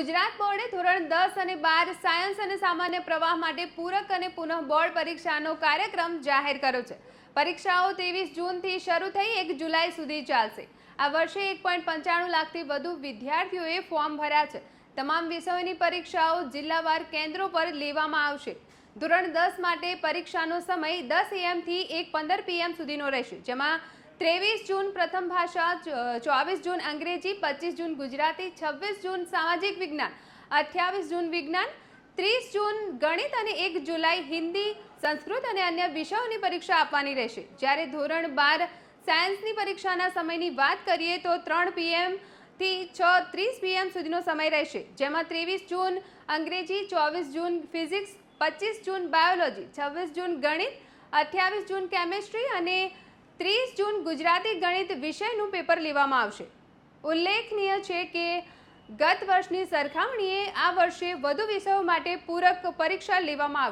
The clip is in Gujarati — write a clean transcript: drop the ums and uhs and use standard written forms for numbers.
ગુજરાત બોર્ડે ધોરણ 10 અને 12 સાયન્સ અને સામાન્ય પ્રવાહ માટે પૂરક અને પુનઃ બોર્ડ પરીક્ષાનો કાર્યક્રમ જાહેર કર્યો છે। પરીક્ષાઓ 23 જૂનથી શરૂ થઈ 1 જુલાઈ સુધી ચાલશે। આ વર્ષે 1.95 લાખથી વધુ વિદ્યાર્થીઓએ ફોર્મ ભર્યા છે। તમામ વિષયોની પરીક્ષાઓ જિલ્લાવાર કેન્દ્રો પર લેવામાં આવશે। ધોરણ 10 માટે પરીક્ષાનો સમય 10 AM થી 1:15 PM સુધીનો રહેશે, જેમાં 23 જૂન પ્રથમ ભાષા, 24 જૂન અંગ્રેજી, 25 જૂન ગુજરાતી, 26 જૂન સામાજિક વિજ્ઞાન, 28 જૂન વિજ્ઞાન, 30 જૂન ગણિત અને 1 જુલાઈ હિન્દી, સંસ્કૃત અને અન્ય વિષયોની પરીક્ષા આપવાની રહેશે। જ્યારે ધોરણ 12 સાયન્સની પરીક્ષાના સમયની વાત કરીએ તો 3 PM થી 6:30 PM સુધીનો સમય રહેશે, જેમાં 23 જૂન અંગ્રેજી, 24 જૂન ફિઝિક્સ, 25 જૂન બાયોલોજી, 26 જૂન ગણિત, 28 જૂન કેમિસ્ટ્રી અને 30 જૂન ગુજરાતી ગણિત વિષયનું પેપર લેવામાં આવશે। ઉલ્લેખનીય છે કે ગત વર્ષની સરખામણીએ આ વર્ષે વધુ વિષયો માટે પૂરક પરીક્ષા લેવામાં આવશે।